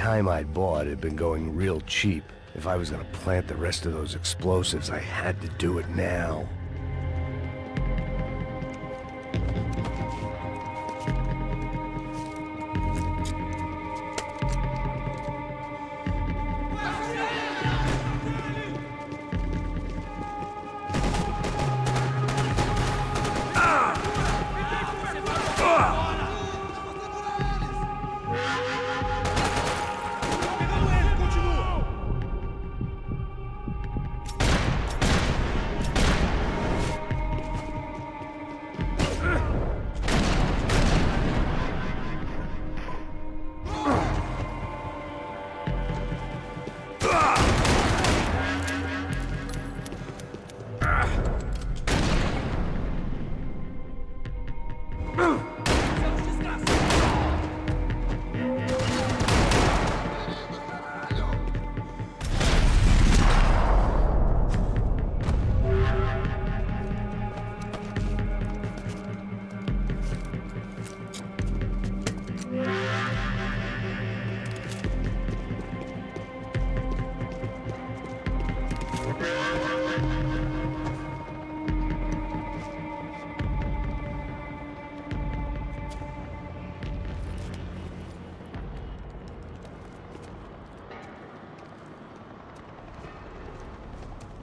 time I'd bought had been going real cheap. If I was gonna plant the rest of those explosives, I had to do it now.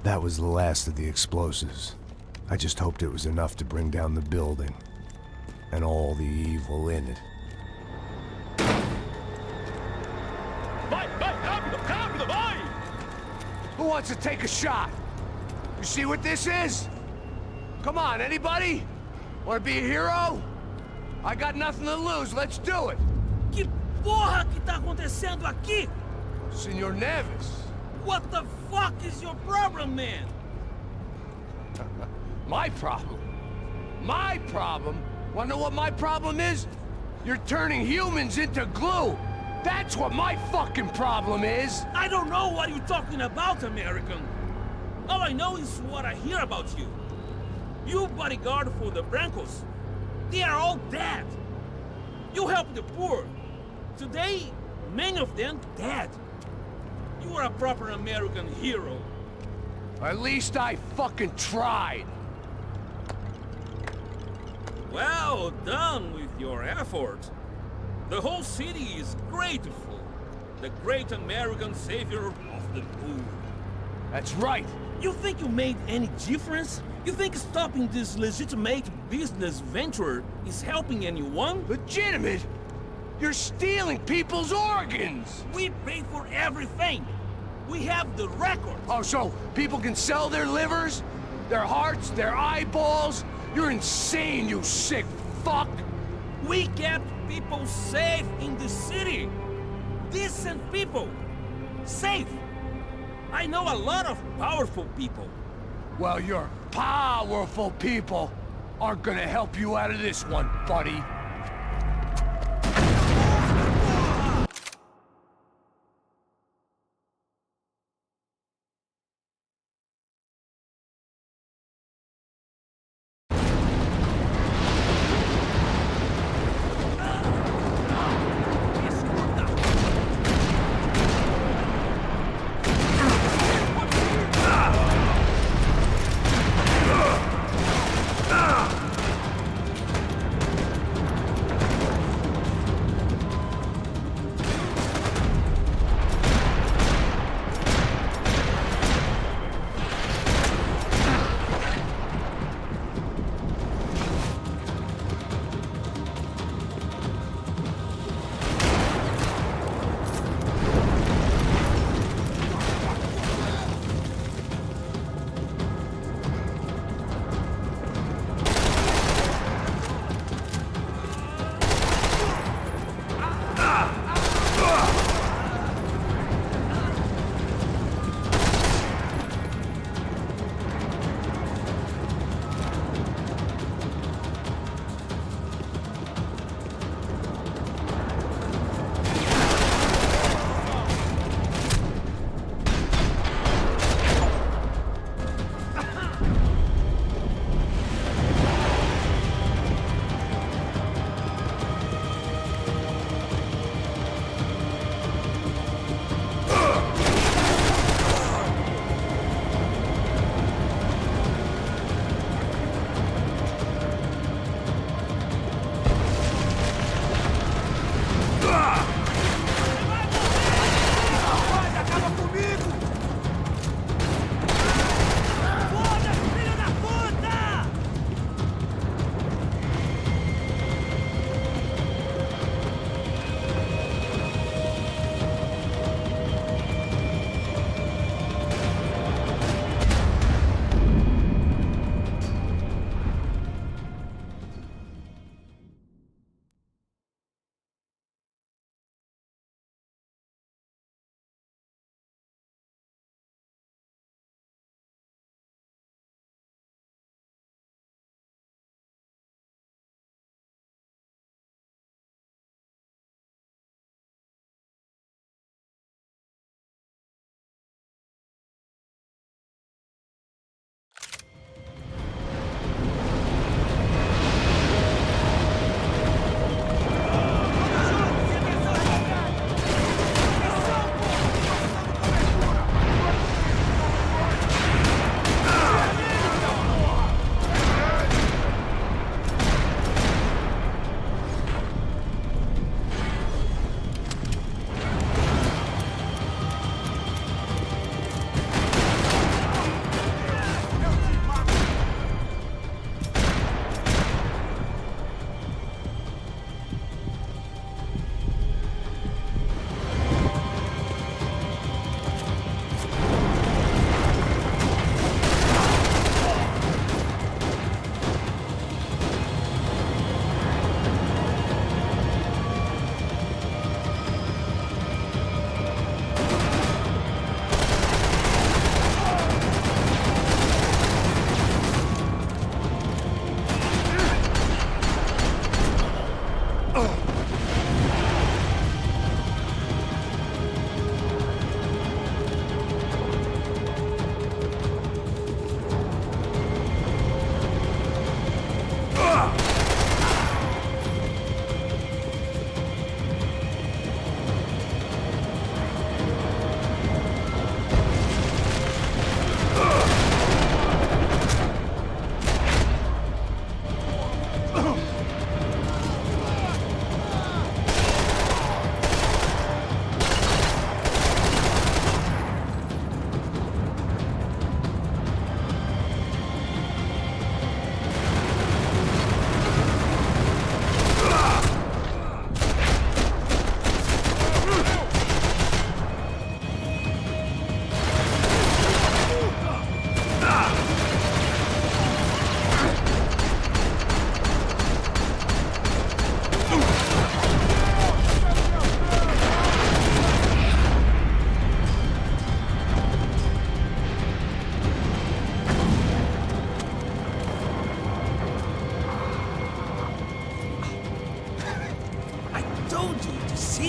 That was the last of the explosives. I just hoped it was enough to bring down the building, and all the evil in it. Who wants to take a shot? You see what this is? Come on, anybody? Want to be a hero? I got nothing to lose, let's do it! Que porra que tá acontecendo aqui? Senor Neves. What the fuck is your problem, man? My problem? My problem? Wanna know what my problem is? You're turning humans into glue! That's what my fucking problem is! I don't know what you're talking about, American. All I know is what I hear about you. You bodyguard for the Brancos. They are all dead. You help the poor. Today, many of them dead. You are a proper American hero. At least I fucking tried. Well done with your effort. The whole city is grateful. The great American savior of the poor. That's right. You think you made any difference? You think stopping this legitimate business venture is helping anyone? Legitimate? You're stealing people's organs! We pay for everything! We have the record! Oh, so people can sell their livers? Their hearts? Their eyeballs? You're insane, you sick fuck! We kept people safe in the city! Decent people! Safe! I know a lot of powerful people. Well, your powerful people aren't gonna help you out of this one, buddy.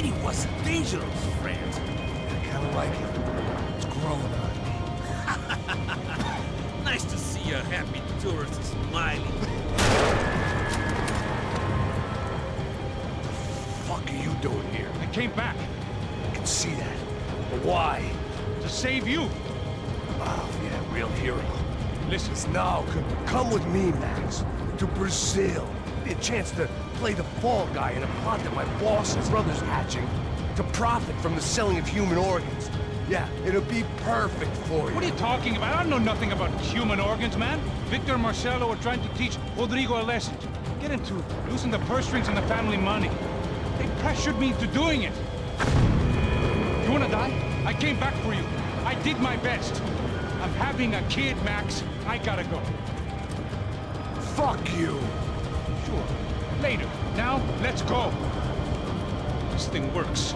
City was dangerous, friend. I kinda like it. It's growing on me. Nice to see a happy tourist smiling. What the fuck are you doing here? I came back I can see that. But why? to save you. Oh, yeah, real hero. Listen, Now, come with me, Max. To Brazil. Be a chance to play the fall guy in a plot that my boss's brother's hatching. To profit from the selling of human organs. Yeah, it'll be perfect for you. what are you talking about? I don't know nothing about human organs, man. Victor and Marcelo are trying to teach Rodrigo a lesson. Get into losing the purse strings and the family money. They pressured me into doing it. You wanna die? I came back for you. I did my best. I'm having a kid, Max. I gotta go. Fuck you. Sure. Later. Now, let's go. This thing works.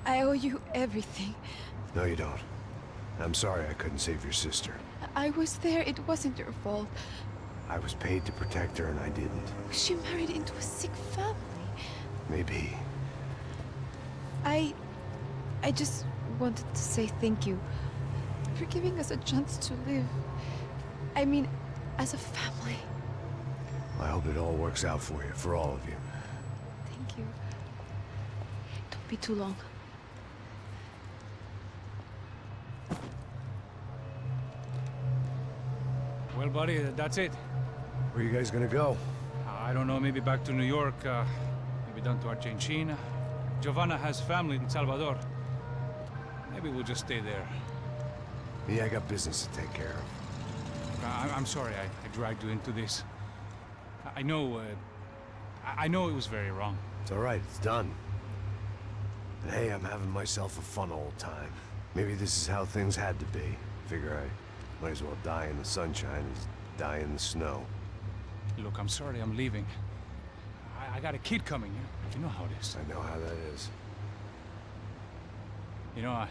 I owe you everything. No, you don't. I'm sorry I couldn't save your sister. I was there, it wasn't your fault. I was paid to protect her and I didn't. She married into a sick family. Maybe. I just wanted to say thank you for giving us a chance to live. I mean, as a family. I hope it all works out for you, for all of you. Thank you. Don't be too long. Well, buddy, that's it. Where you guys gonna go? I don't know, maybe back to New York, maybe down to Argentina. Giovanna has family in Salvador. Maybe we'll just stay there. Me, I got business to take care of. I'm sorry I dragged you into this. I know it was very wrong. It's all right, it's done. And hey, I'm having myself a fun old time. Maybe this is how things had to be. Figure I might as well die in the sunshine as die in the snow. Look, I'm sorry I'm leaving. I got a kid coming, you know how it is. I know how that is. You know,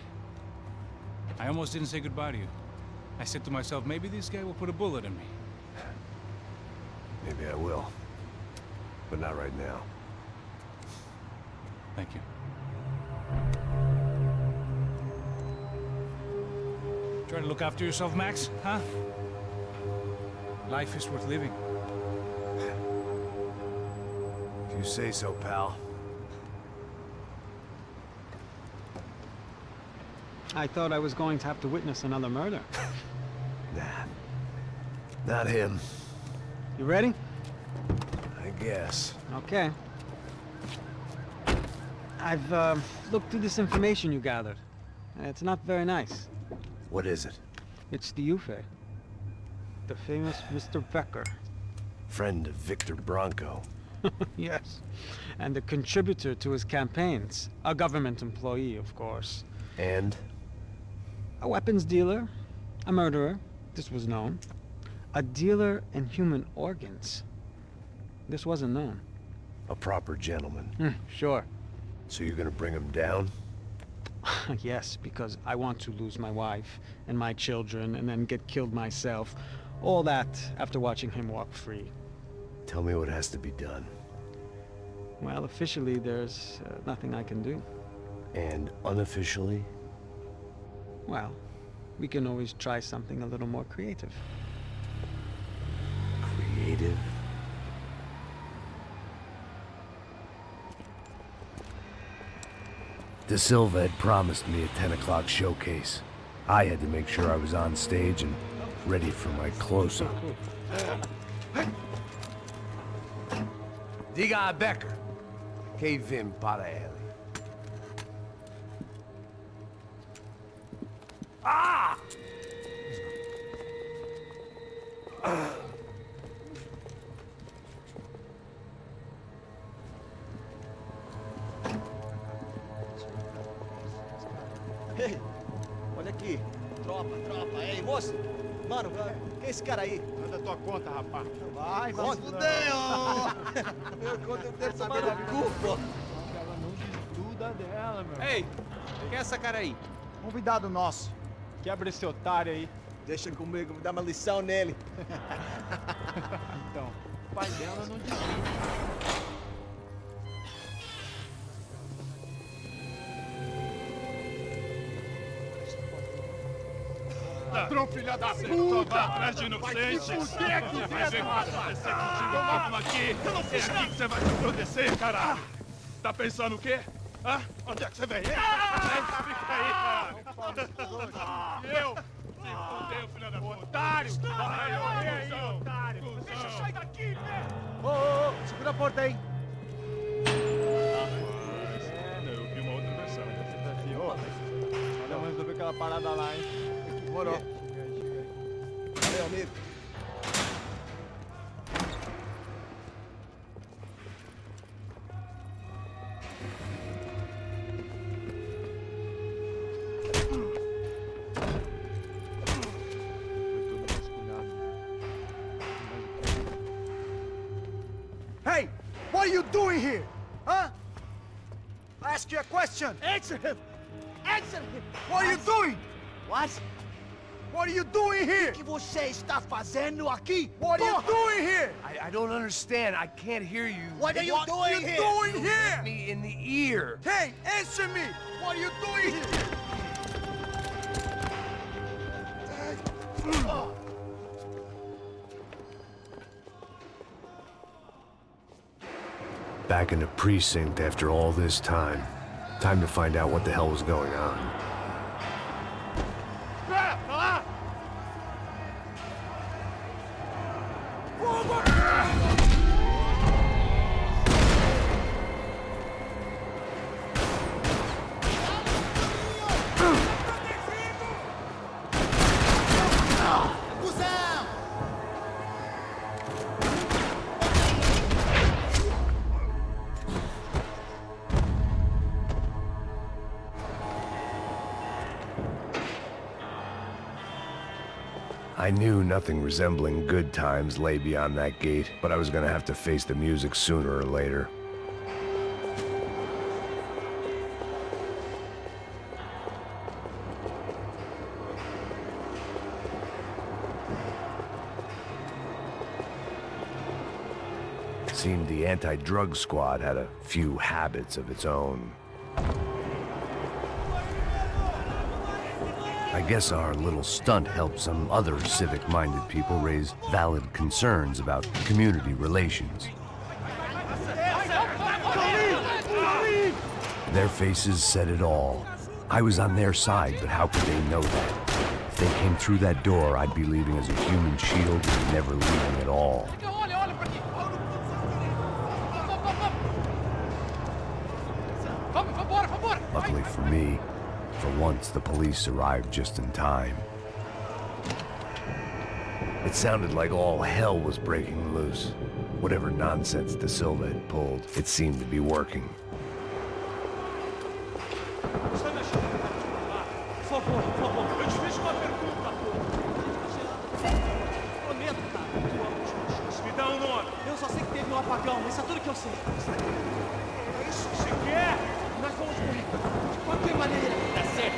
I almost didn't say goodbye to you. I said to myself, maybe this guy will put a bullet in me. Maybe I will. But not right now. Thank you. Try to look after yourself, Max, huh? Life is worth living. If you say so, pal. I thought I was going to have to witness another murder. Nah. Not him. You ready? I guess. Okay. I've looked through this information you gathered. It's not very nice. What is it? It's the Ufe. The famous Mr. Becker. Friend of Victor Bronco. Yes. And a contributor to his campaigns. A government employee, of course. And? A weapons dealer. A murderer. This was known. A dealer in human organs. This wasn't known. A proper gentleman. Sure. So you're gonna bring him down? Yes, because I want to lose my wife and my children and then get killed myself. All that after watching him walk free. Tell me what has to be done. Well, officially, there's nothing I can do. And unofficially? Well, we can always try something a little more creative. Creative? De Silva had promised me a 10 o'clock showcase. I had to make sure I was on stage and ready for my close-up. Diga a Becker. Que vim para ele. Ah! Moço, mano, quem é esse cara aí? Manda tua conta, rapaz. Vai, Conta. fudeu! Meu conta eu quero saber do cu, pô. Ela não estuda dela, meu. Ei, quem é essa cara aí? Convidado nosso. Quebra esse otário aí. Deixa comigo, vou dar uma lição nele. Então, o pai dela não desiste. Ladrão, filha da puta! Vai atrás de inocentes! Vai ver o que vai acontecer contigo mesmo aqui! É aqui que você vai se proteger, caralho! Tá pensando o quê? Hã? Onde é que você vem? Fica aí, caralho! E eu? Se fudeu, filha da puta! Otário! Vai morrer aí, otário! Deixa eu sair daqui, né? Ô, segura a porta aí. Eu vi uma outra versão. Você tá assim, ô. Vamos resolver aquela parada lá, hein? Demorou. Chega aí. Valeu, amigo. Foi tudo vasculhado. Hey, what are you doing here? Huh? I ask you a question. Answer him. Answer him. What are you doing? What? What are you doing here? O que você está fazendo aqui? What are you doing here? I don't understand. I can't hear you. What are you doing here? You hit me in the ear. Hey, answer me. What are you doing here? Back in the precinct after all this time. Time to find out what the hell was going on. I knew nothing resembling good times lay beyond that gate, but I was gonna have to face the music sooner or later. Seemed the anti-drug squad had a few habits of its own. I guess our little stunt helped some other civic-minded people raise valid concerns about community relations. Their faces said it all. I was on their side, but how could they know that? If they came through that door, I'd be leaving as a human shield and never leaving at all. Luckily for me, for once the police arrived just in time. It sounded like all hell was breaking loose. Whatever nonsense De Silva had pulled, it seemed to be working. Me dá um nome. Eu só sei que teve um apagão, isso é tudo que eu sei. É isso que você quer? Nós vamos morrer. De qualquer maneira. Tá certo.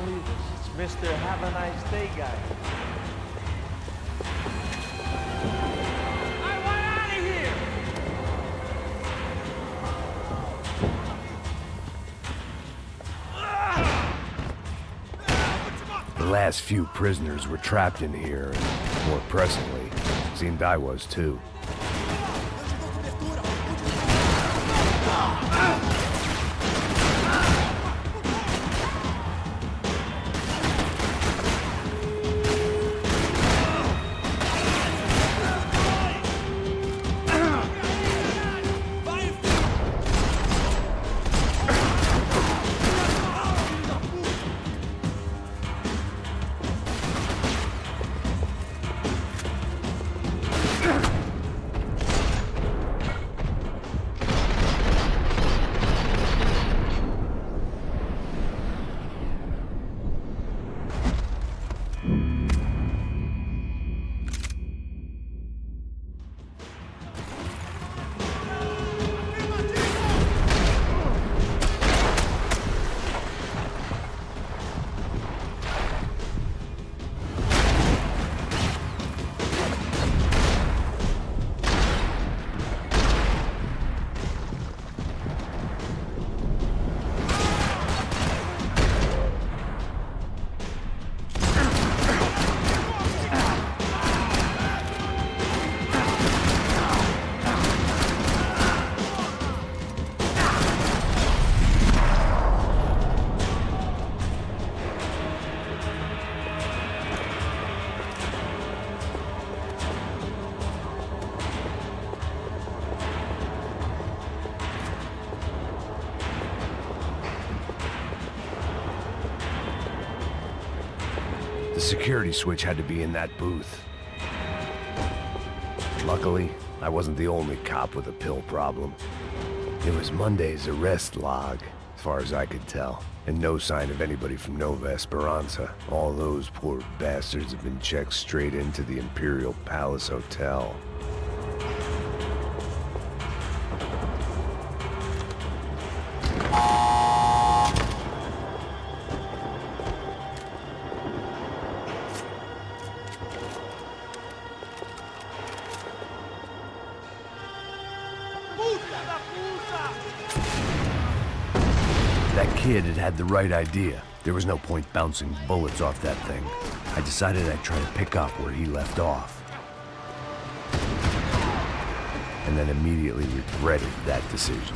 believe this. It's Mr. Have a Nice Day guy. I want out of here! The last few prisoners were trapped in here, and more pressingly, seemed I was too. The security switch had to be in that booth. Luckily, I wasn't the only cop with a pill problem. It was Monday's arrest log, as far as I could tell, and no sign of anybody from Nova Esperanza. All those poor bastards have been checked straight into the Imperial Palace Hotel. That kid had the right idea. There was no point bouncing bullets off that thing. I decided I'd try to pick up where he left off. And then immediately regretted that decision.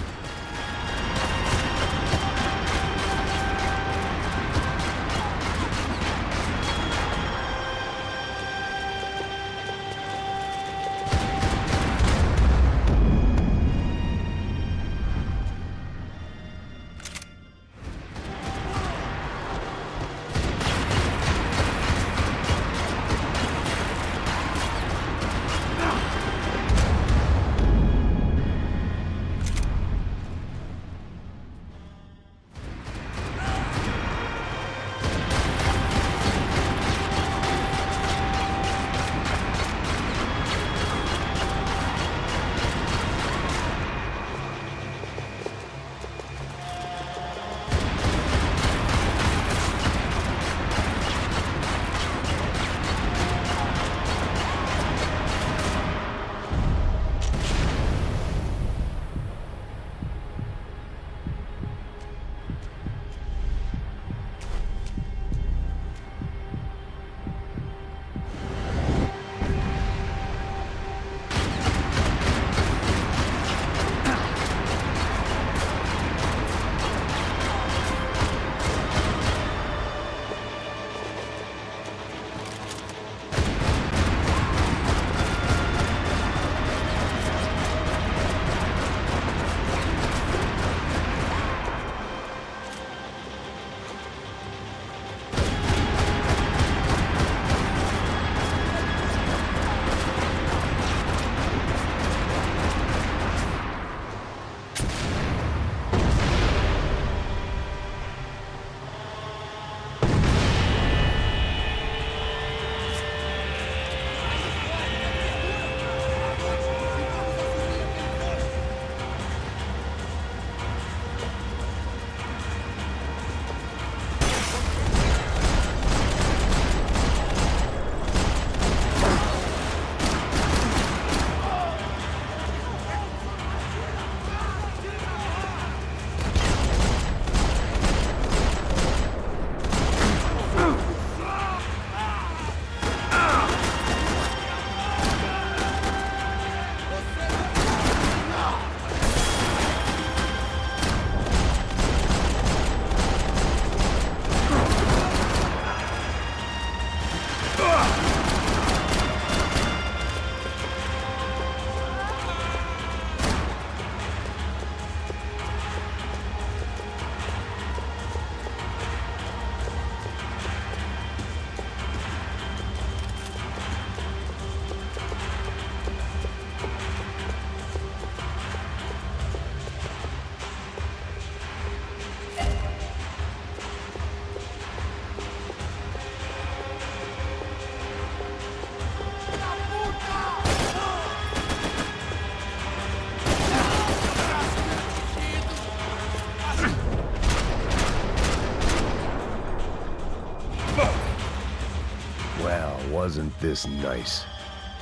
wasn't this nice?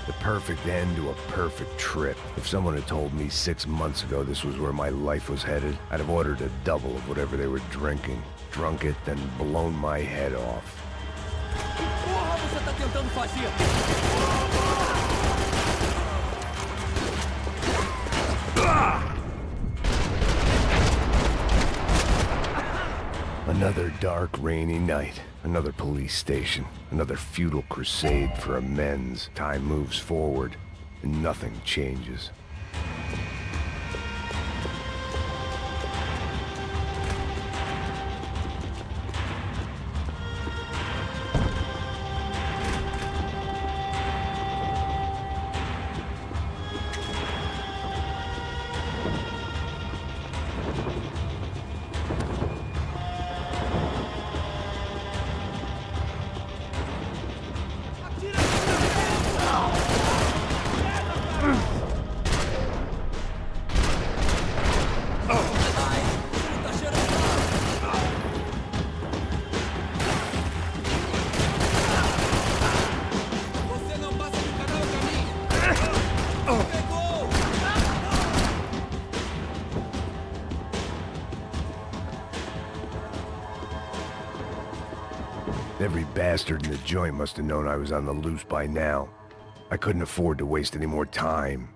The perfect end to a perfect trip. If someone had told me 6 months ago this was where my life was headed, I'd have ordered a double of whatever they were drinking, drunk it, then blown my head off. Porra, você tá tentando fazer? Another dark, rainy night. Another police station. Another futile crusade for amends. Time moves forward, and nothing changes. Every bastard in the joint must have known I was on the loose by now. I couldn't afford to waste any more time.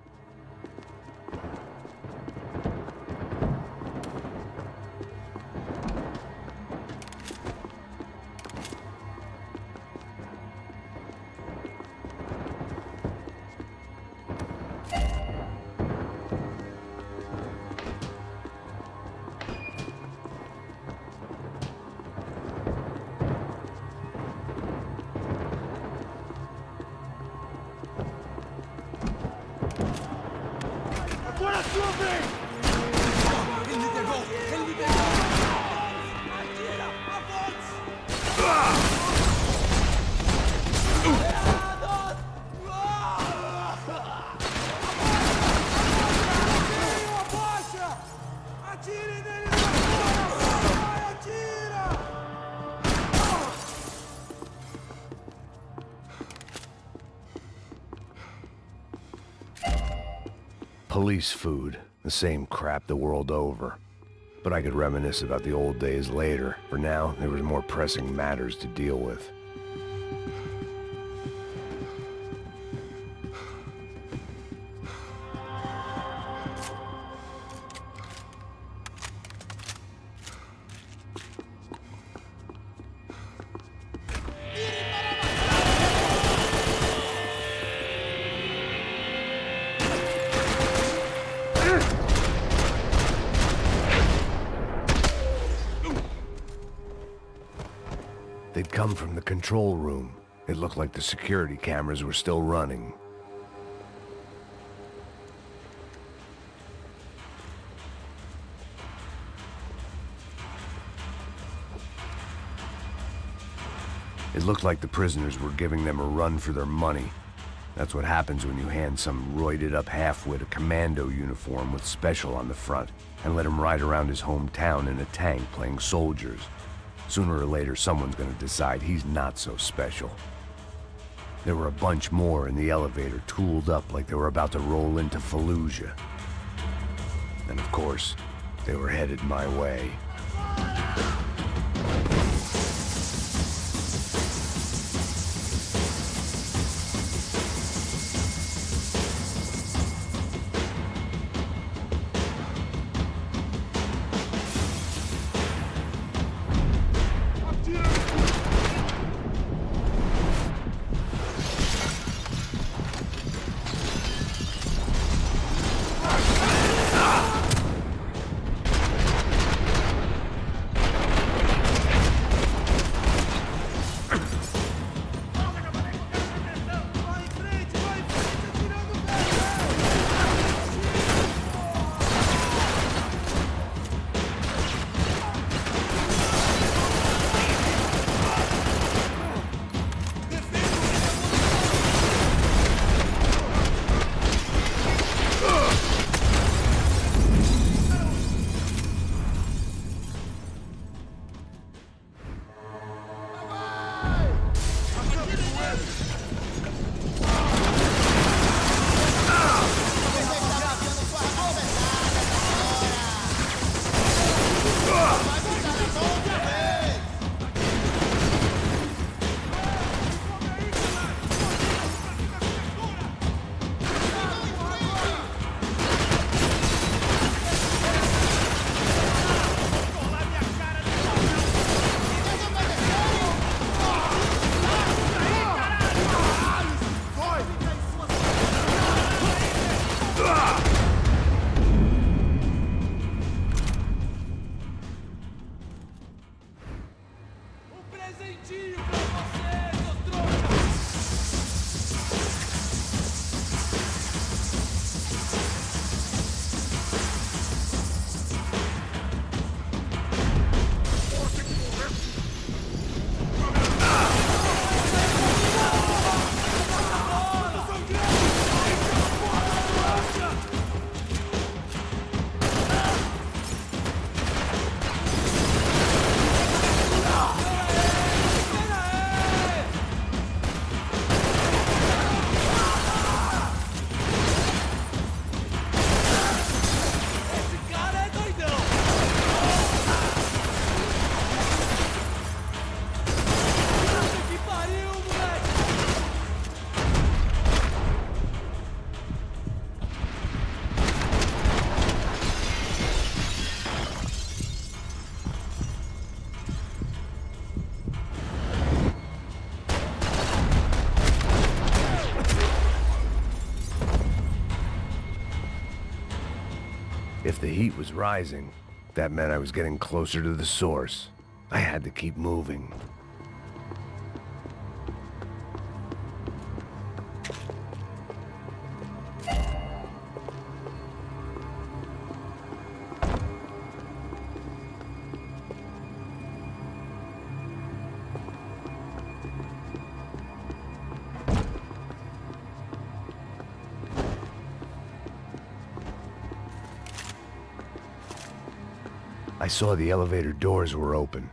Agora sua vez! Ele me pegou! Ele me pegou! Atira! Avance! Abaixa! Atire nele! Vai, atira! Police food. The same crap the world over. But I could reminisce about the old days later. For now, there was more pressing matters to deal with. They'd come from the control room. It looked like the security cameras were still running. It looked like the prisoners were giving them a run for their money. That's what happens when you hand some roided-up halfwit a commando uniform with special on the front and let him ride around his hometown in a tank playing soldiers. Sooner or later, someone's gonna decide he's not so special. There were a bunch more in the elevator, tooled up like they were about to roll into Fallujah. And of course, they were headed my way. Presentinho pra você, seu trouxa! If the heat was rising, that meant I was getting closer to the source. I had to keep moving. I saw the elevator doors were open.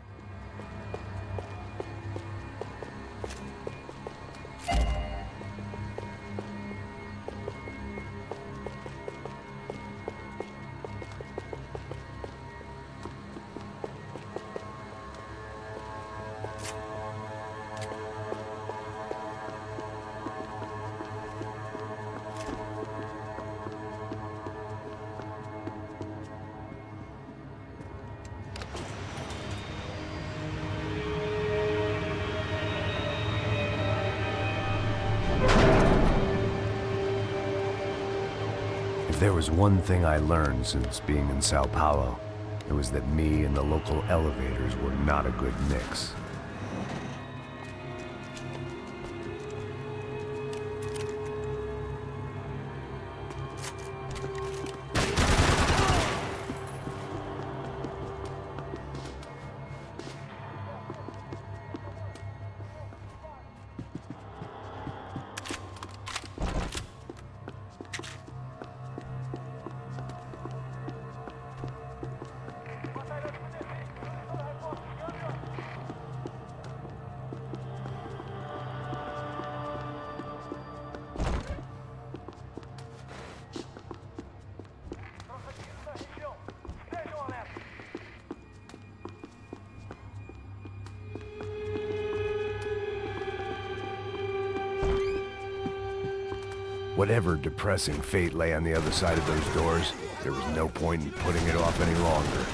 If there was one thing I learned since being in Sao Paulo, it was that me and the local elevators were not a good mix. Whatever depressing fate lay on the other side of those doors, there was no point in putting it off any longer.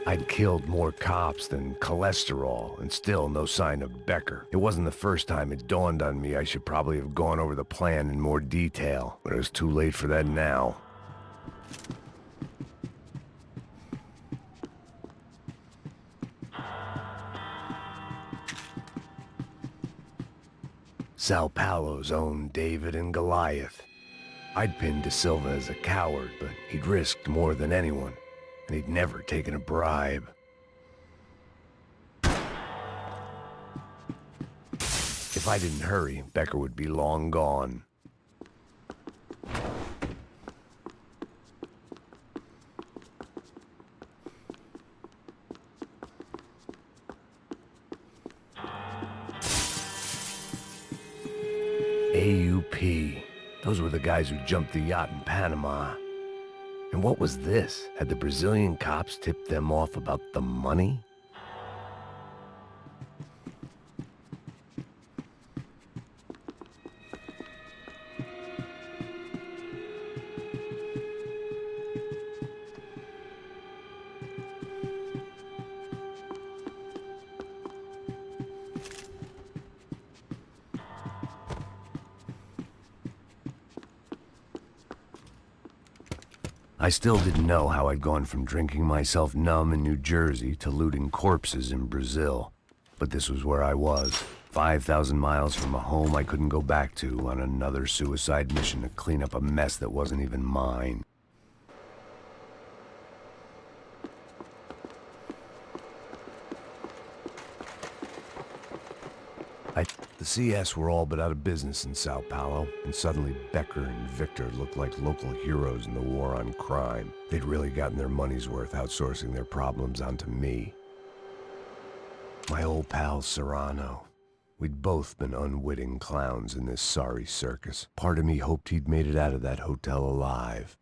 I'd killed more cops than cholesterol, and still no sign of Becker. It wasn't the first time it dawned on me I should probably have gone over the plan in more detail, but it was too late for that now. Sao Paulo's own David and Goliath. I'd pinned De Silva as a coward, but he'd risked more than anyone, and he'd never taken a bribe. If I didn't hurry, Becker would be long gone. AUP. Those were the guys who jumped the yacht in Panama. And what was this? Had the Brazilian cops tipped them off about the money? I still didn't know how I'd gone from drinking myself numb in New Jersey to looting corpses in Brazil. But this was where I was, 5,000 miles from a home I couldn't go back to, on another suicide mission to clean up a mess that wasn't even mine. The CS were all but out of business in Sao Paulo, and suddenly Becker and Victor looked like local heroes in the war on crime. They'd really gotten their money's worth outsourcing their problems onto me. My old pal Serrano. We'd both been unwitting clowns in this sorry circus. Part of me hoped he'd made it out of that hotel alive.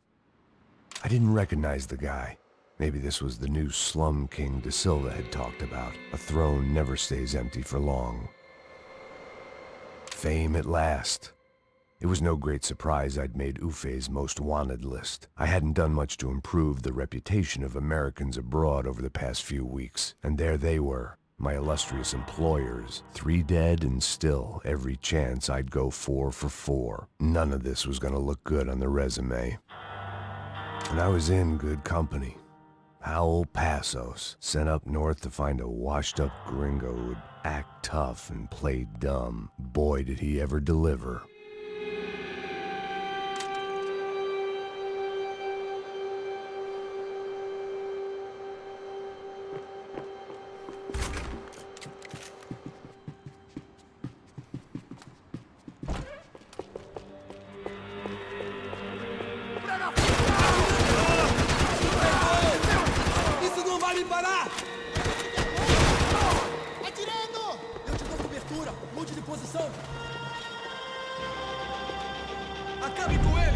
I didn't recognize the guy. Maybe this was the new slum king De Silva had talked about. A throne never stays empty for long. Fame at last. It was no great surprise I'd made Ufe's most wanted list. I hadn't done much to improve the reputation of Americans abroad over the past few weeks, and there they were, my illustrious employers, 3 dead and still every chance I'd go 4 for 4. None of this was gonna look good on the resume. And I was in good company. Howell Passos, sent up north to find a washed-up gringo who'd act tough and play dumb. Boy, did he ever deliver. Acabe com ele!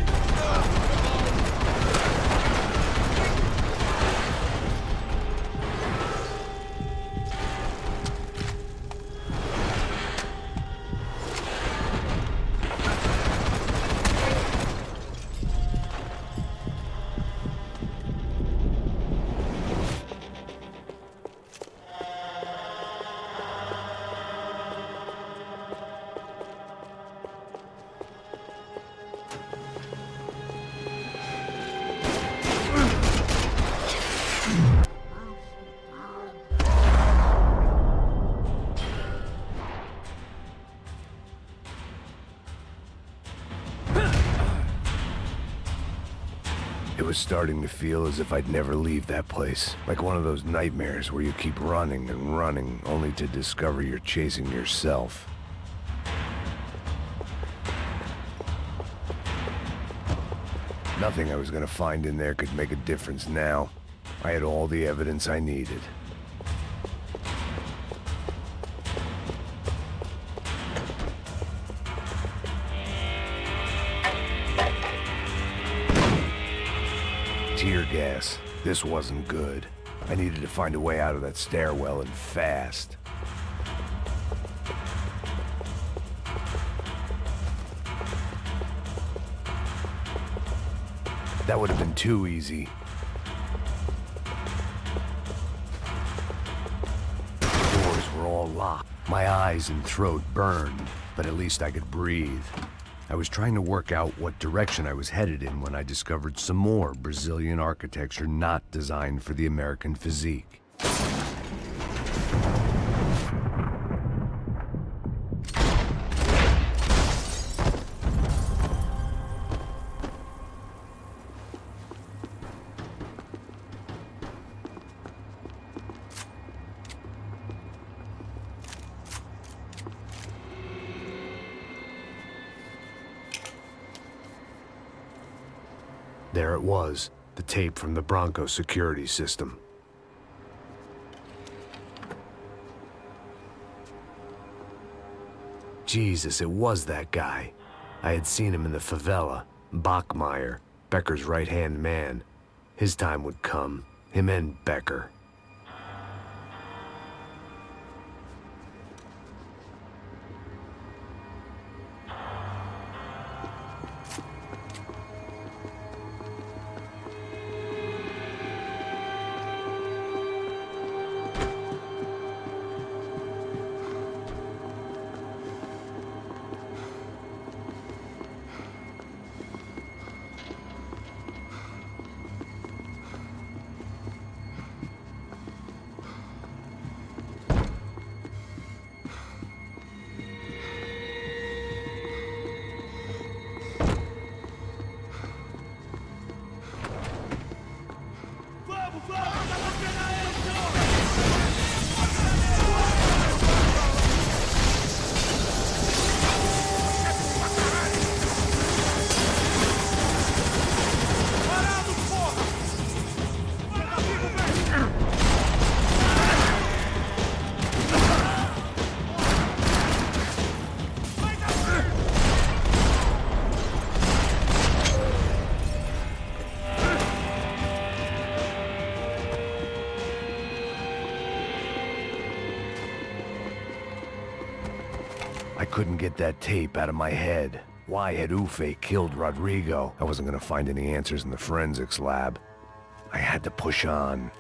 It was starting to feel as if I'd never leave that place. Like one of those nightmares where you keep running and running, only to discover you're chasing yourself. Nothing I was gonna find in there could make a difference now. I had all the evidence I needed. Tear gas. This wasn't good. I needed to find a way out of that stairwell and fast. That would have been too easy. My eyes and throat burned, but at least I could breathe. I was trying to work out what direction I was headed in when I discovered some more Brazilian architecture not designed for the American physique. There it was, the tape from the Bronco security system. Jesus, it was that guy. I had seen him in the favela. Bachmeyer, Becker's right-hand man. His time would come. Him and Becker. I couldn't get that tape out of my head. Why had Ufe killed Rodrigo? I wasn't gonna find any answers in the forensics lab. I had to push on.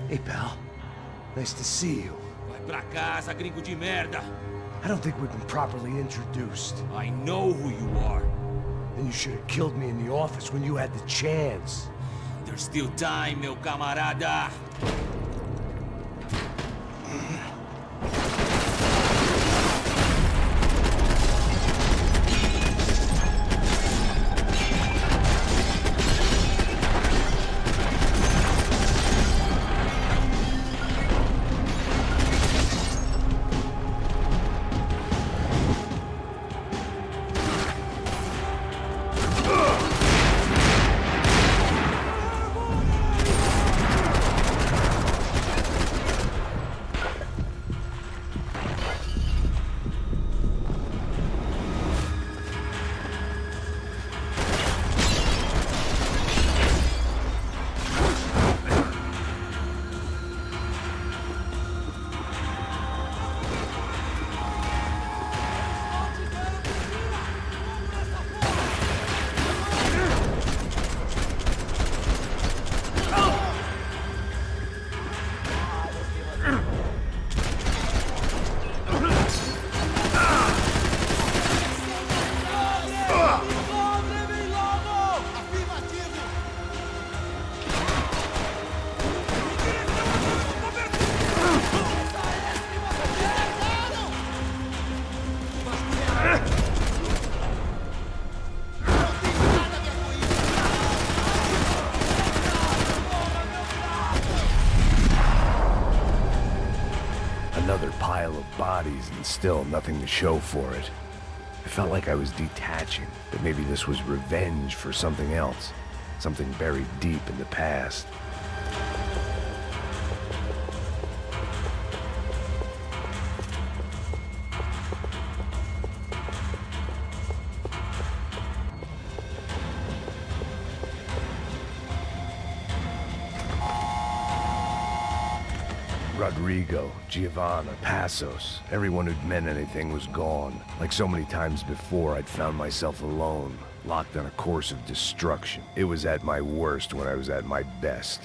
Hey, pal. Nice to see you. Vai pra casa, gringo de merda. I don't think we've been properly introduced. I know who you are. Then you should have killed me in the office when you had the chance. There's still time, meu camarada. Another pile of bodies and still nothing to show for it. I felt like I was detaching, that maybe this was revenge for something else, something buried deep in the past. Rodrigo, Giovanna, Passos, everyone who'd meant anything was gone. Like so many times before, I'd found myself alone, locked on a course of destruction. It was at my worst when I was at my best.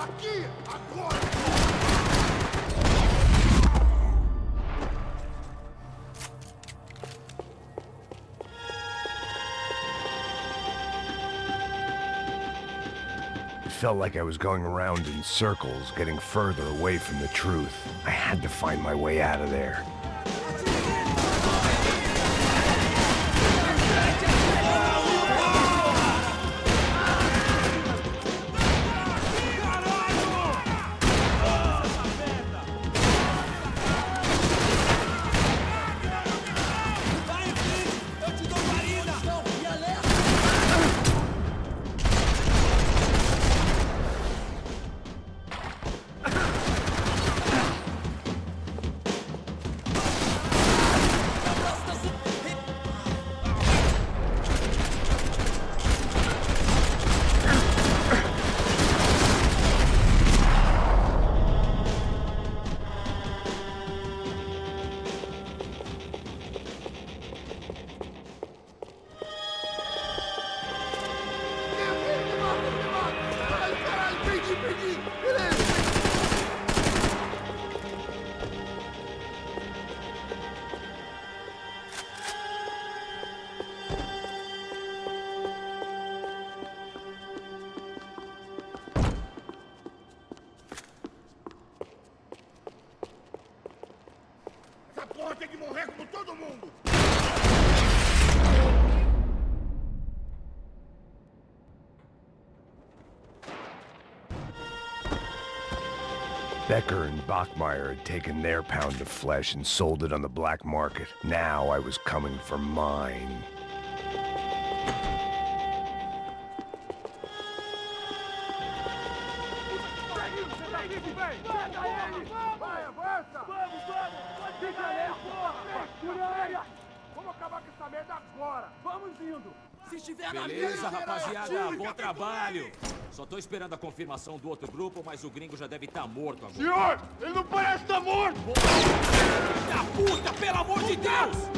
Aqui! Agora! It felt like I was going around in circles, getting further away from the truth. I had to find my way out of there. Essa porra tem que morrer como todo mundo! Becker and Bachmeyer had taken their pound of flesh and sold it on the black market. Now I was coming for mine. Vamos acabar com essa merda agora! Vamos indo! Se estiver na Beleza, linha, rapaziada, bom trabalho. Só tô esperando a confirmação do outro grupo, mas o gringo já deve estar morto agora. Senhor! Ele não parece estar morto! Da puta, pelo amor de Deus!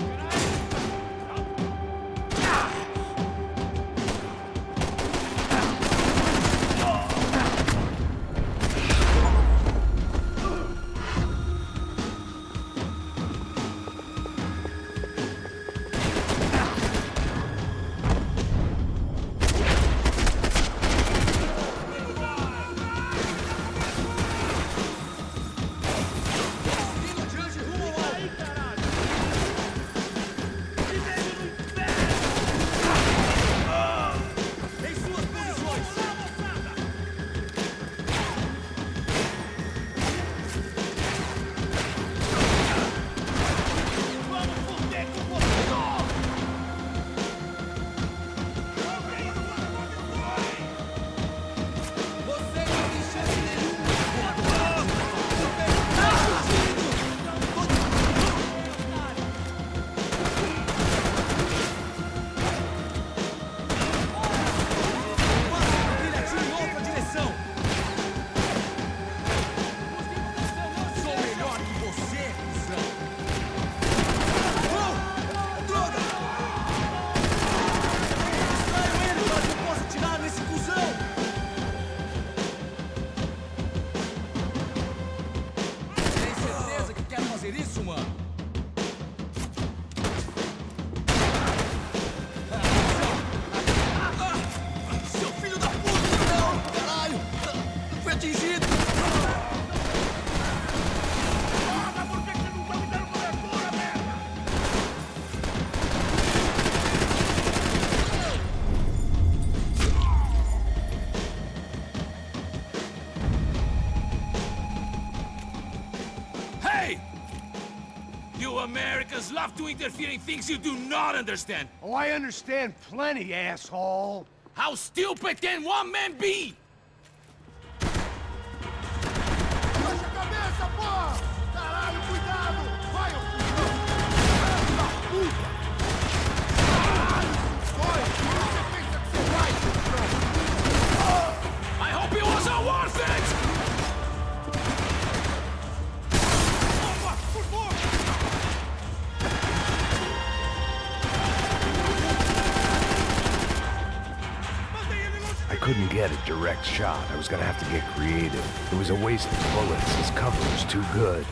stop to interfere in things you do not understand. Oh, I understand plenty, asshole. How stupid can one man be? Baixa a cabeça, porra! Caralho, cuidado! Vai, ô puta! Caralho, dói! Você pensa que você vai, I hope it wasn't worth it! Opa, por favor! I couldn't get a direct shot. I was gonna have to get creative. It was a waste of bullets. His cover was too good.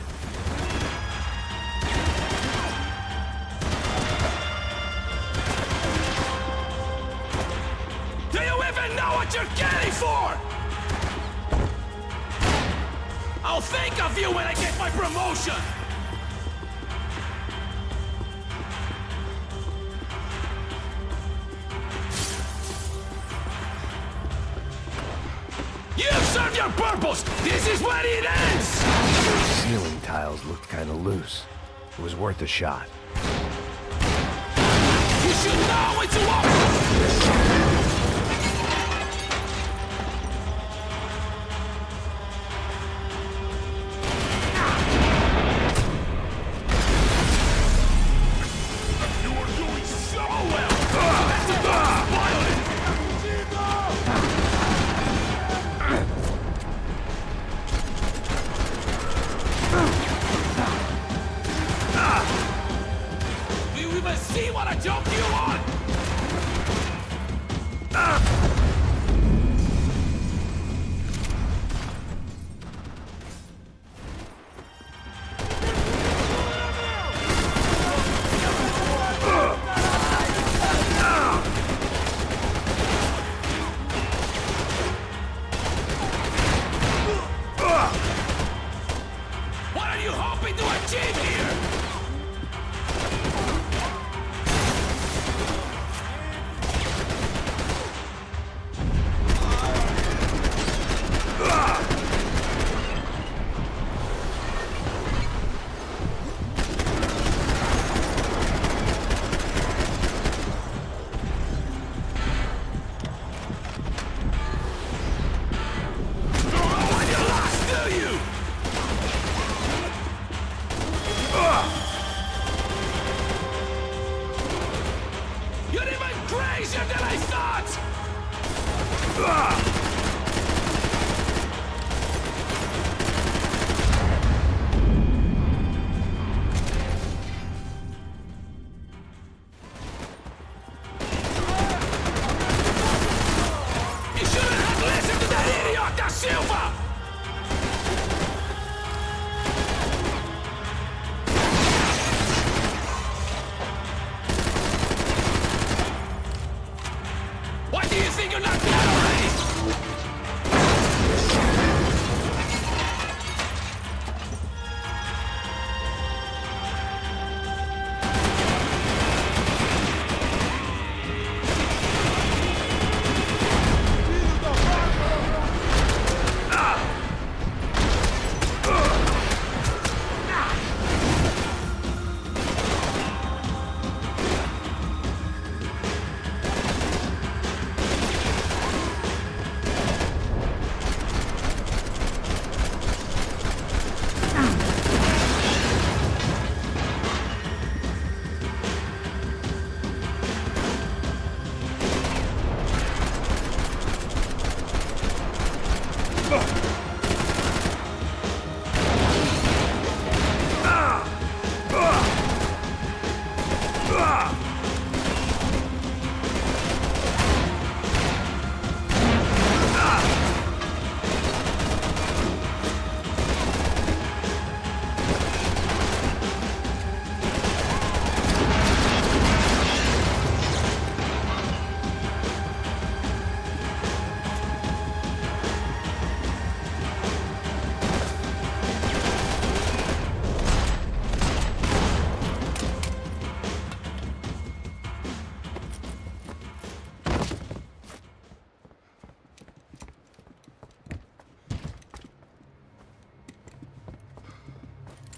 Do you even know what you're getting for? I'll think of you when I get my promotion! You've served your purpose! This is when it ends! Those ceiling tiles looked kinda loose. It was worth a shot. You should know when to walk! You are doing so well! That's a good spoil it! Do you even see what I jumped you on? What are you hoping to achieve here? Oh, you lost, do you? You're even crazier than I thought! You shouldn't have listened to that idiot da Silva! Why do you think you're not dead already?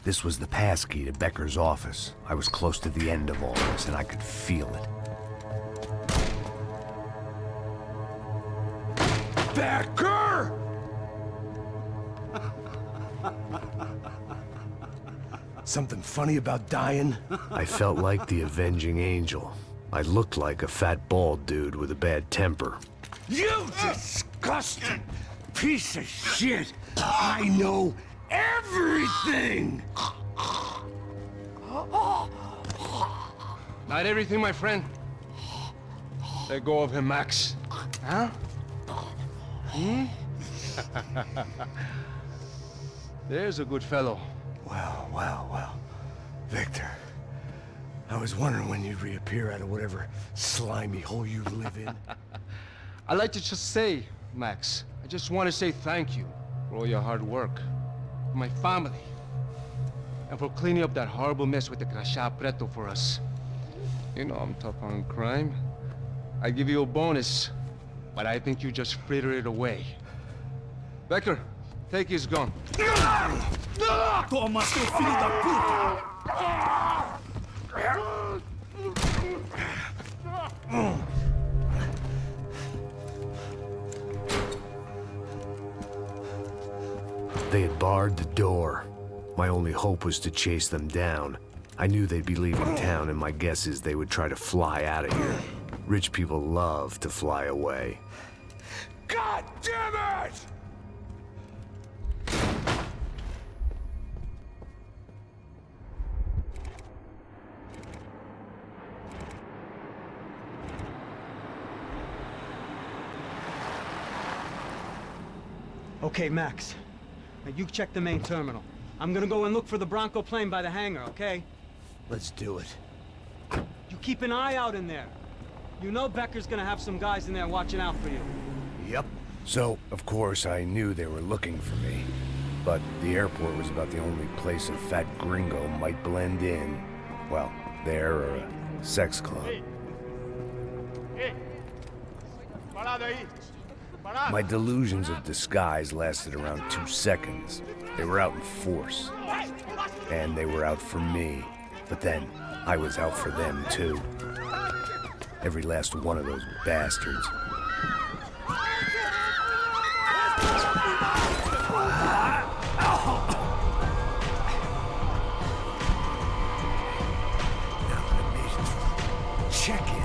This was the passkey to Becker's office. I was close to the end of all this, and I could feel it. Becker! Something funny about dying? I felt like the avenging angel. I looked like a fat bald dude with a bad temper. You disgusting piece of shit! I know everything! Not everything, my friend. Let go of him, Max. Huh? Hmm? There's a good fellow. Well. Victor, I was wondering when you'd reappear out of whatever slimy hole you live in. I'd like to just say, Max, I just want to say thank you for all your hard work, for my family, and for cleaning up that horrible mess with the Crachá Preto for us. You know I'm tough on crime. I give you a bonus, but I think you just fritter it away. Becker, take his gun. Toma, seu filho da puta! They had barred the door. My only hope was to chase them down. I knew they'd be leaving town, and my guess is they would try to fly out of here. Rich people love to fly away. God damn it! Okay, Max. Now you check the main terminal. I'm gonna go and look for the Bronco plane by the hangar, okay? Let's do it. You keep an eye out in there. You know Becker's gonna have some guys in there watching out for you. Yep. So, of course, I knew they were looking for me. But the airport was about the only place a fat gringo might blend in. Well, there or a sex club. Parado aí! My delusions of disguise lasted around 2 seconds. They were out in force. And they were out for me. But then, I was out for them, too. Every last one of those bastards. Now that I made it through check-in,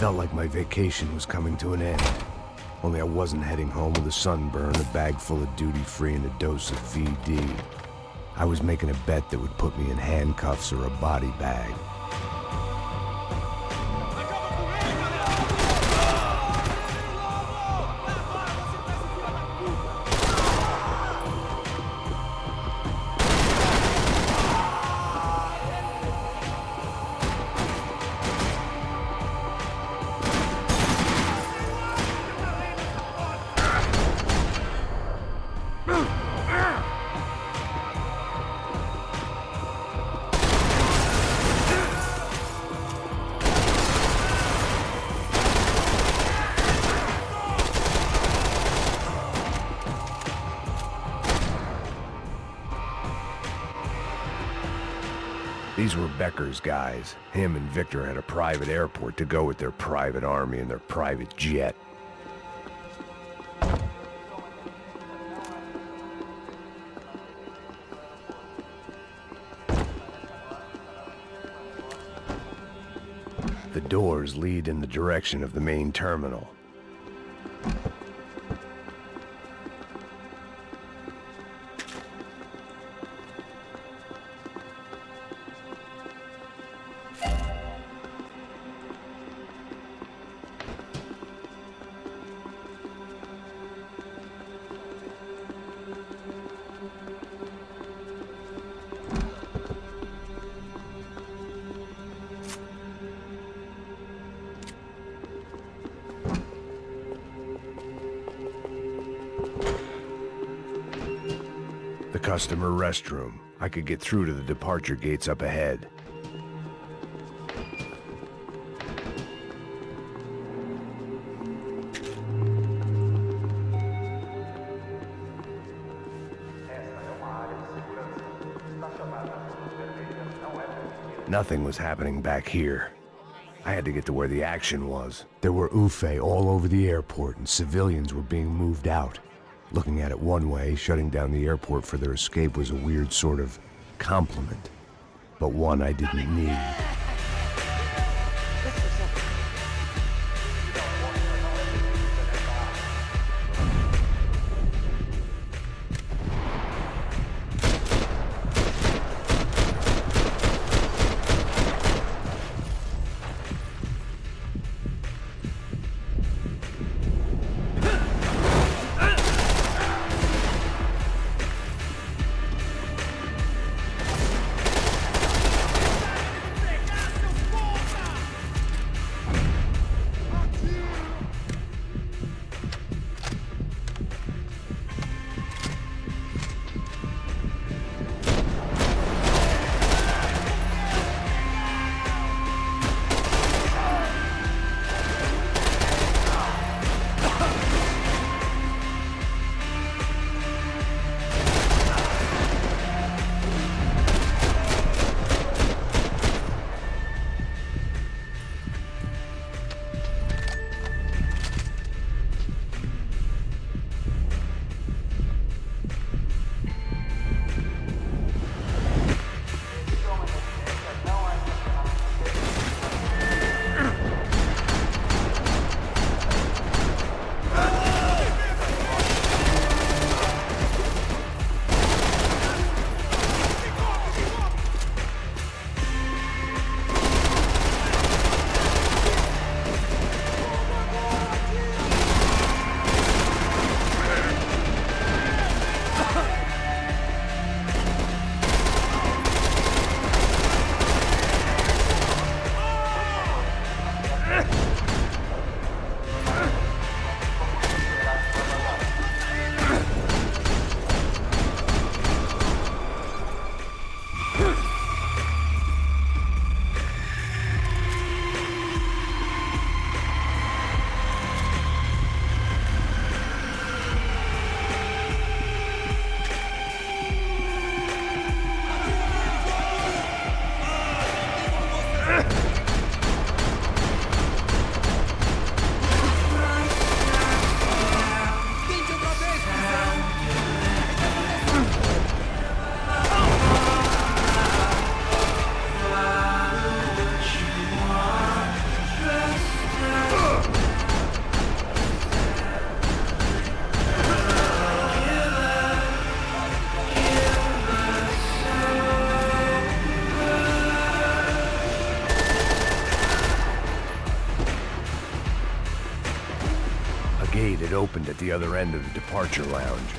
felt like my vacation was coming to an end. Only I wasn't heading home with a sunburn, a bag full of duty-free, and a dose of VD. I was making a bet that would put me in handcuffs or a body bag. These were Becker's guys. Him and Victor had a private airport to go with their private army and their private jet. The doors lead in the direction of the main terminal. The customer restroom. I could get through to the departure gates up ahead. Nothing was happening back here. I had to get to where the action was. There were UFE all over the airport, and civilians were being moved out. Looking at it one way, shutting down the airport for their escape was a weird sort of compliment, but one I didn't need. opened at the other end of the departure lounge.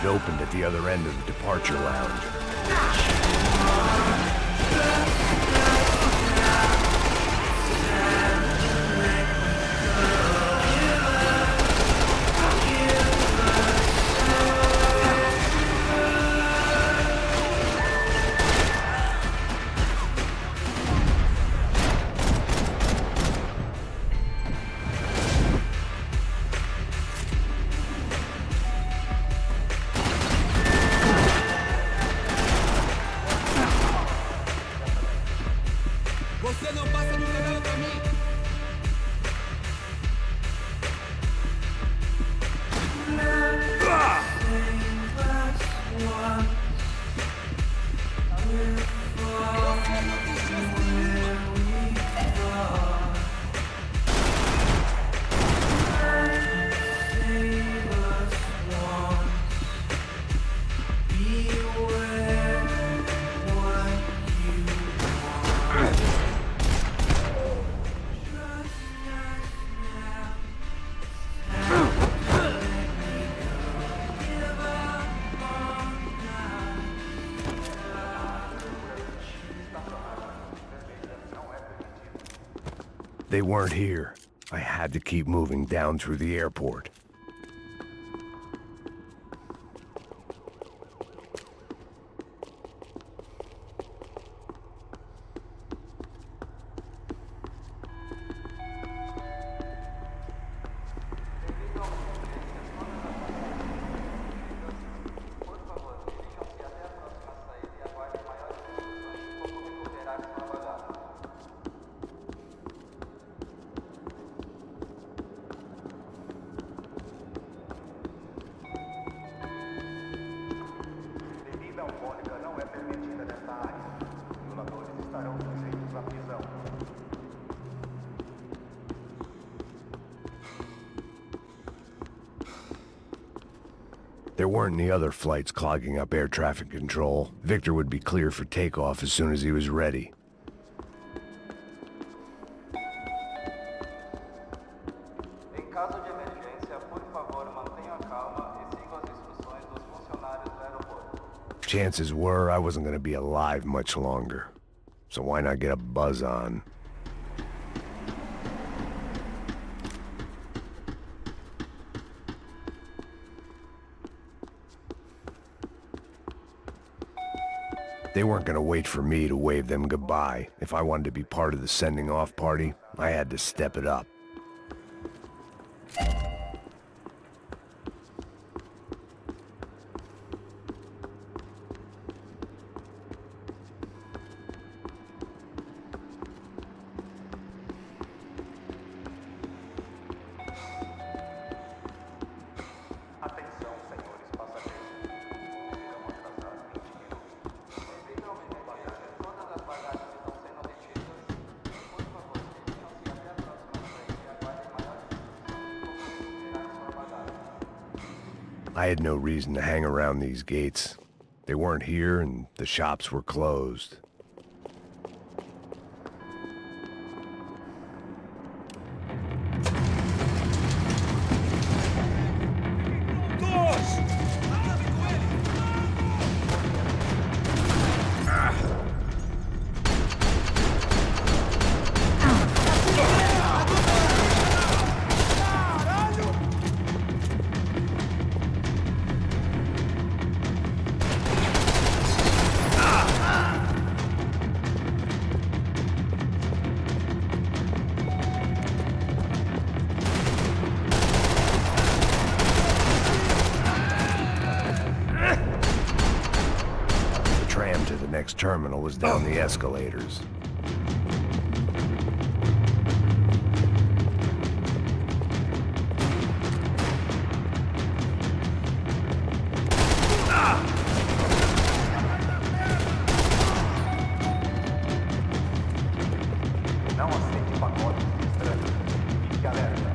Opened at the other end of the departure lounge. Você não passa nunca nada pra mim. They weren't here. I had to keep moving down through the airport. weren't any other flights clogging up air traffic control, Victor would be clear for takeoff as soon as he was ready. Em caso de emergência, por favor, mantenha a calma e siga as instruções dos funcionários do aeroporto. Chances were I wasn't gonna be alive much longer. So why not get a buzz on? They weren't gonna wait for me to wave them goodbye. If I wanted to be part of the sending off party, I had to step it up. Atenção, senhores passageiros. Irão atrasar 20 minutos. Respeitem a bagagem. Todas as bagagens estão sendo retidas. Por favor, retirem-se até a próxima frente e aguardem maiores instruções de como retirar sua bagagem. I had no reason to hang around these gates. They weren't here and the shops were closed. The next terminal was down the escalators. Não aceite pacotes estranhos. Fique alerta.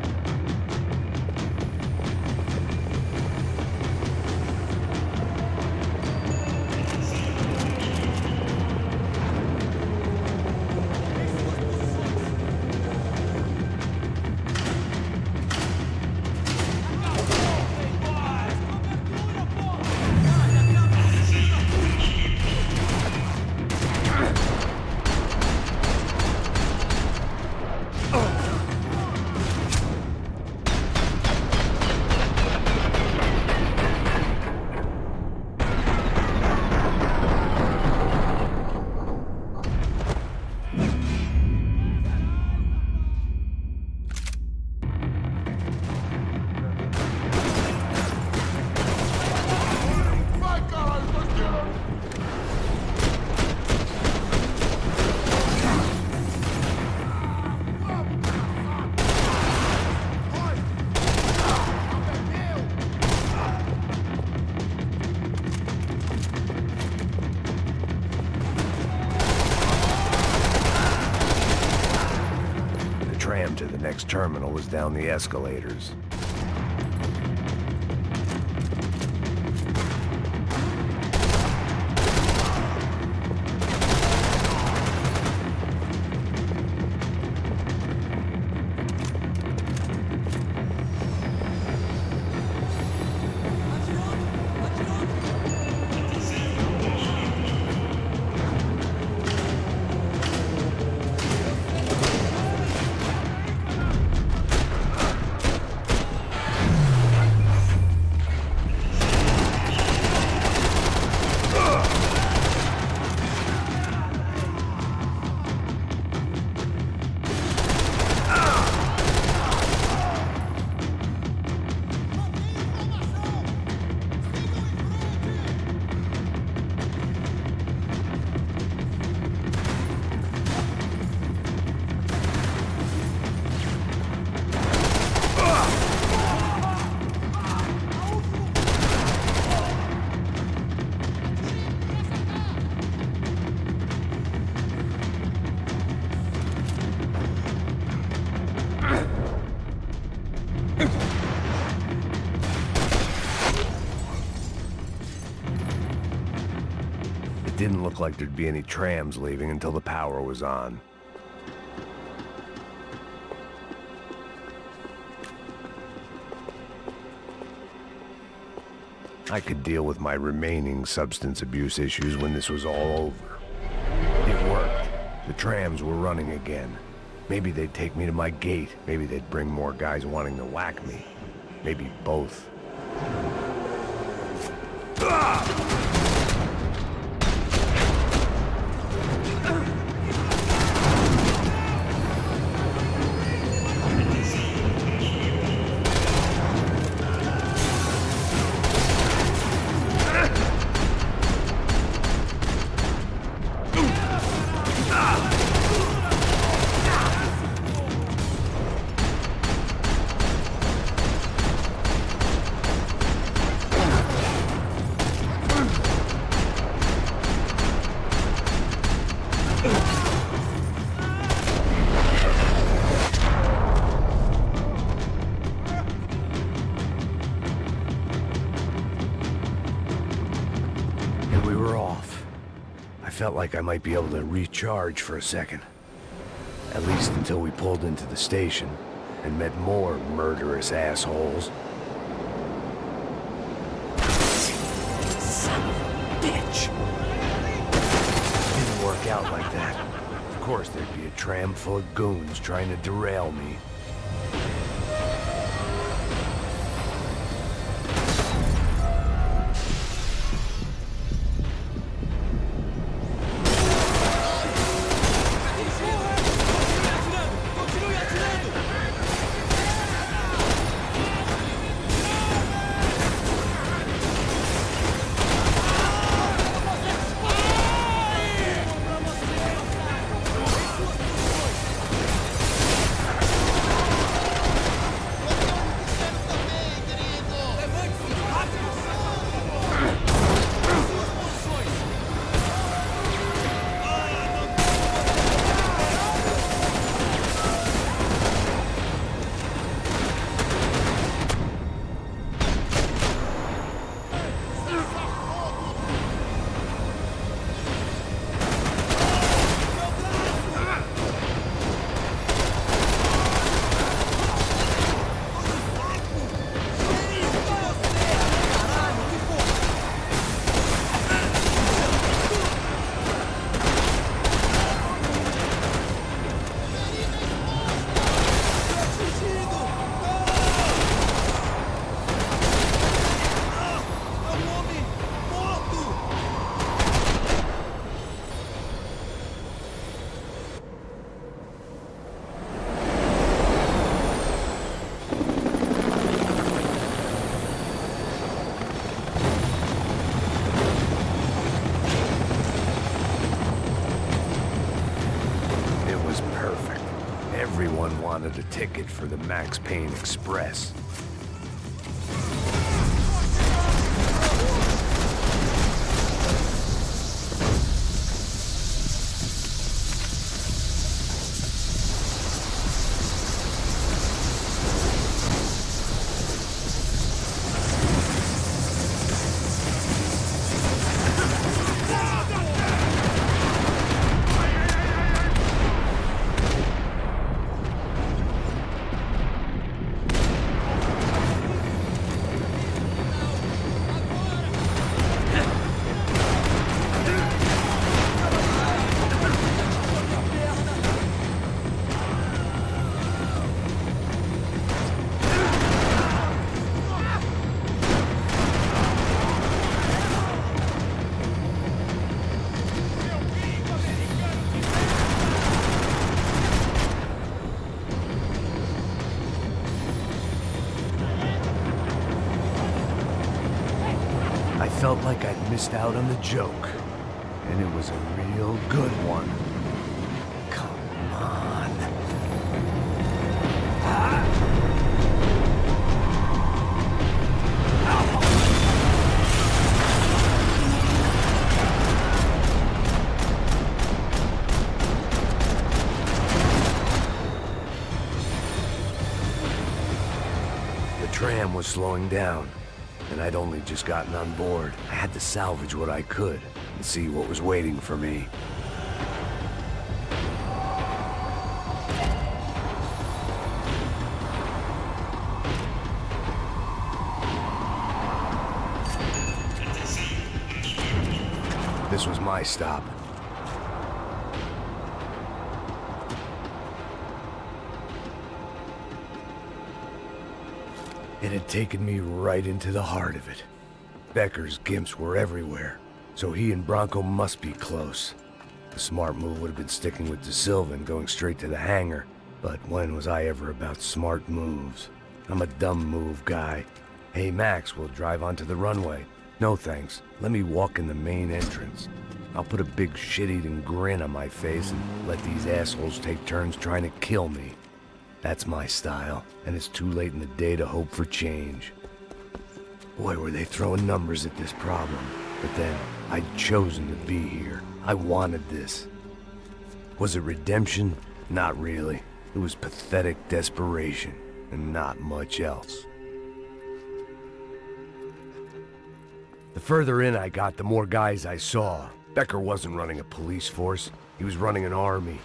To the next terminal was down the escalators. didn't look like there'd be any trams leaving until the power was on. I could deal with my remaining substance abuse issues when this was all over. It worked. The trams were running again. Maybe they'd take me to my gate. Maybe they'd bring more guys wanting to whack me. Maybe both. Felt like I might be able to recharge for a second. At least until we pulled into the station and met more murderous assholes. Son of a bitch! Didn't work out like that. Of course there'd be a tram full of goons trying to derail me. Everyone wanted a ticket for the Max Payne Express. I felt like I'd missed out on the joke, and it was a real good one. Come on. The tram was slowing down. and I'd only just gotten on board. I had to salvage what I could and see what was waiting for me. This was my stop. It had taken me right into the heart of it. Becker's gimps were everywhere, so he and Bronco must be close. The smart move would have been sticking with De Silva and going straight to the hangar, but when was I ever about smart moves? I'm a dumb move guy. Hey Max, we'll drive onto the runway. No thanks, let me walk in the main entrance. I'll put a big shit-eating grin on my face and let these assholes take turns trying to kill me. That's my style, and it's too late in the day to hope for change. Boy, were they throwing numbers at this problem. But then, I'd chosen to be here. I wanted this. Was it redemption? Not really. It was pathetic desperation, and not much else. The further in I got, the more guys I saw. Becker wasn't running a police force. He was running an army.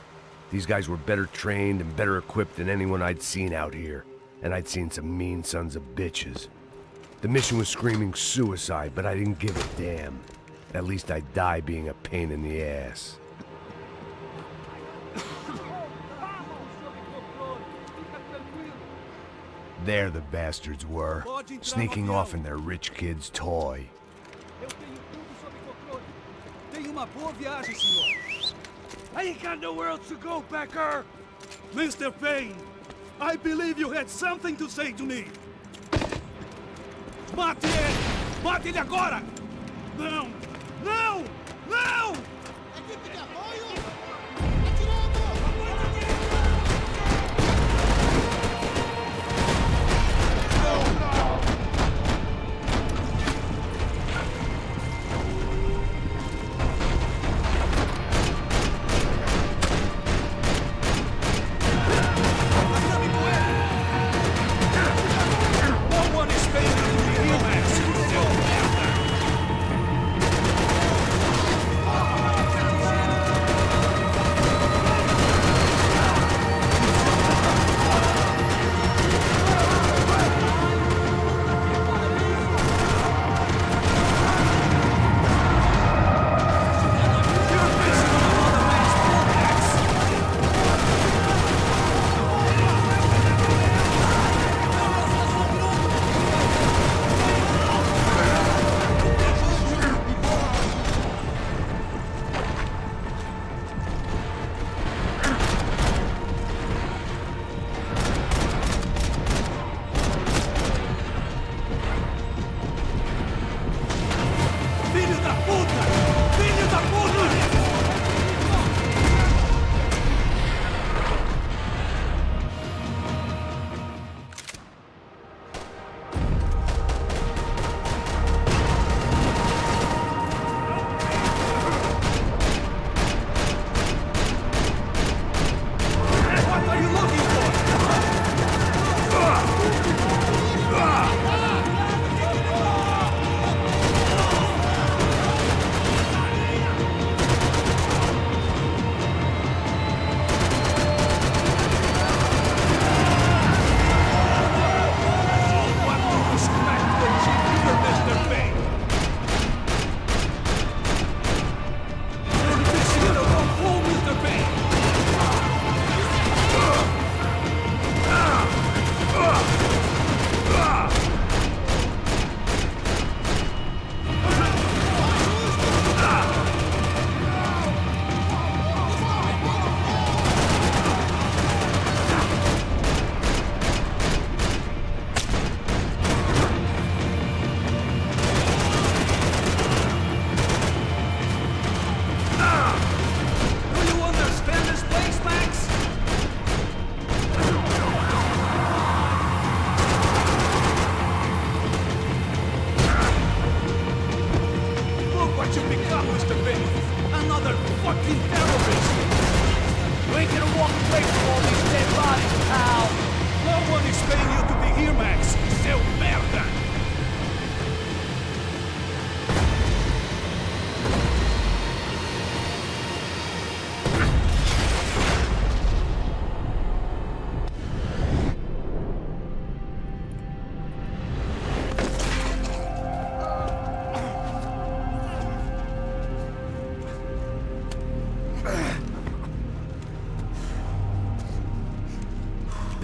These guys were better trained and better equipped than anyone I'd seen out here. And I'd seen some mean sons of bitches. The mission was screaming suicide, but I didn't give a damn. At least I'd die being a pain in the ass. There the bastards were, sneaking off in their rich kid's toy. Tenha uma boa viagem, senhor. I ain't got nowhere else to go, Becker! Mr. Payne, I believe you had something to say to me. Mate ele! Mate ele agora! Não! Não! Não! Equipe de apoio!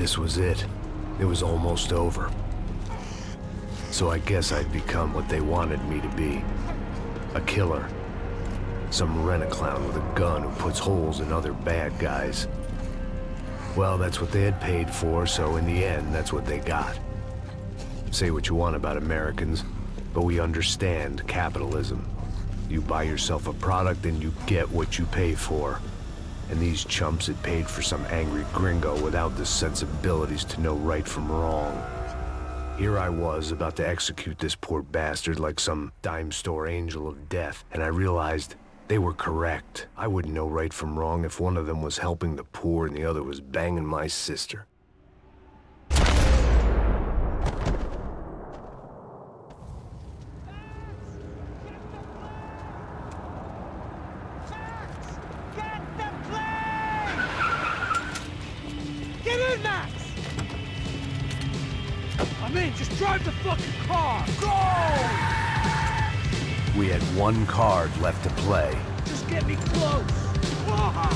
This was it. It was almost over. So I guess I'd become what they wanted me to be. A killer. Some rent-a-clown with a gun who puts holes in other bad guys. Well, that's what they had paid for, so in the end, that's what they got. Say what you want about Americans, but we understand capitalism. You buy yourself a product and you get what you pay for. And these chumps had paid for some angry gringo without the sensibilities to know right from wrong. Here I was, about to execute this poor bastard like some dime store angel of death, and I realized they were correct. I wouldn't know right from wrong if one of them was helping the poor and the other was banging my sister. Get in, Max! I'm in, just drive the fucking car! Go! We had one card left to play. Just get me close! Fuck!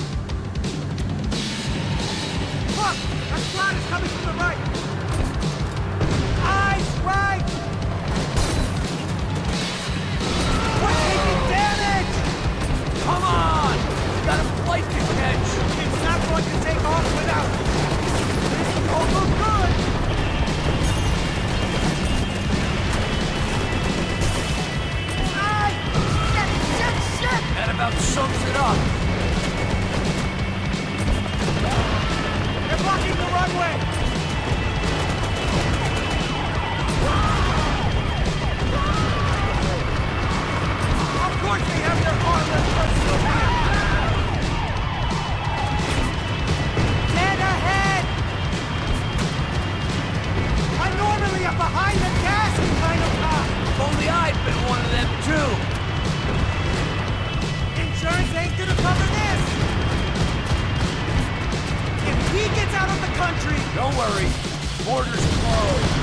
That squad is coming from the right! Eyes right! We're taking damage! Come on! We got a flight to catch! It's not going to take off without it! This don't look good! That about sums it up. They're blocking the runway! Of course they have their armor personal here! Dead ahead! I'm normally a behind the gas kind of cop! If only I'd been one of them too. Insurance ain't gonna cover this! If he gets out of the country... Don't worry. Border's closed.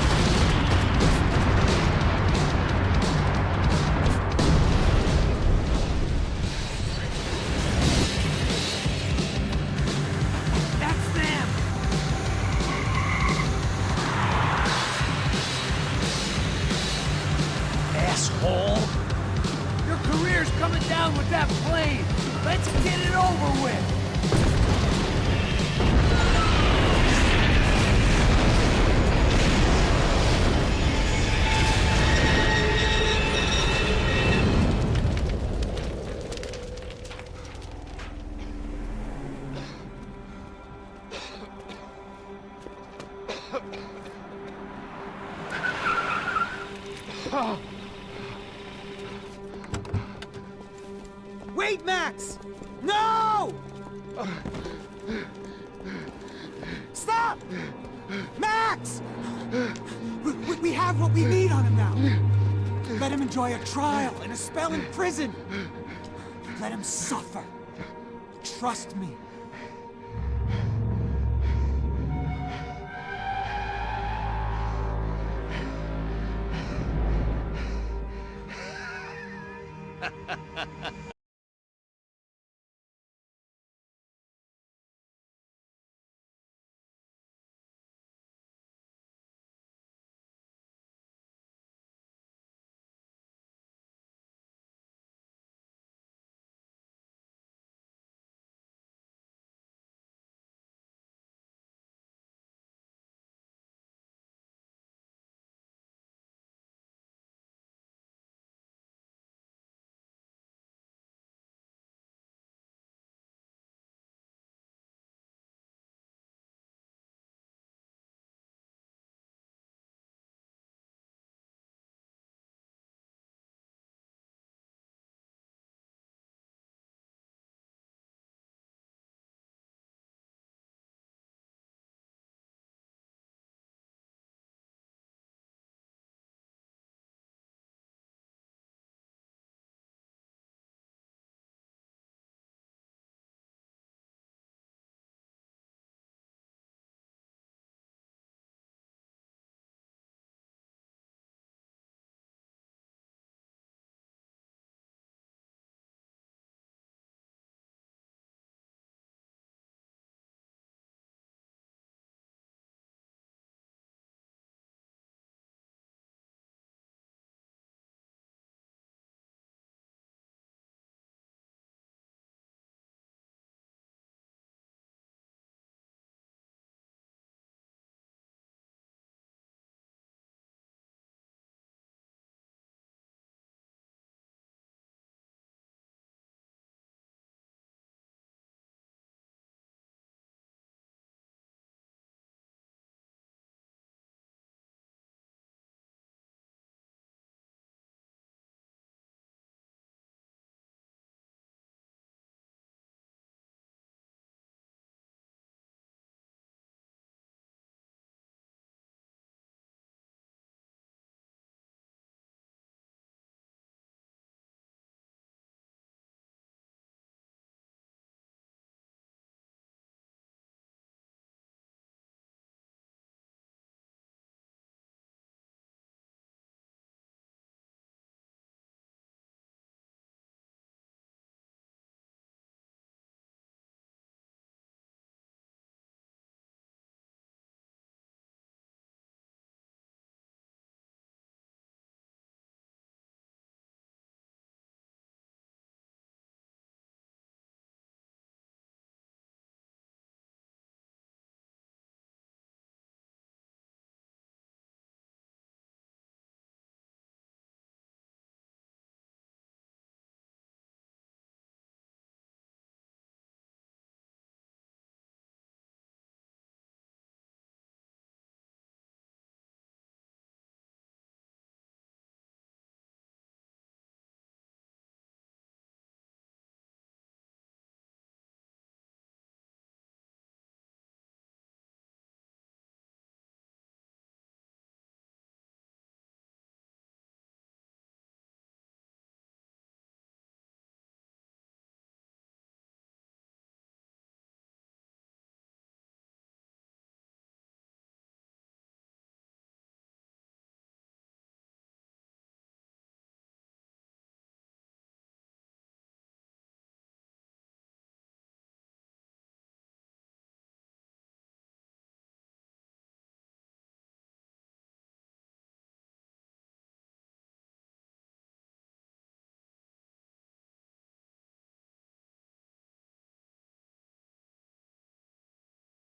That's them! Asshole. Your career's coming down with that plane. Let's get it over with. Wait, Max! No! Stop! Max! We have what we need on him now. Let him enjoy a trial and a spell in prison. Let him suffer. Trust me.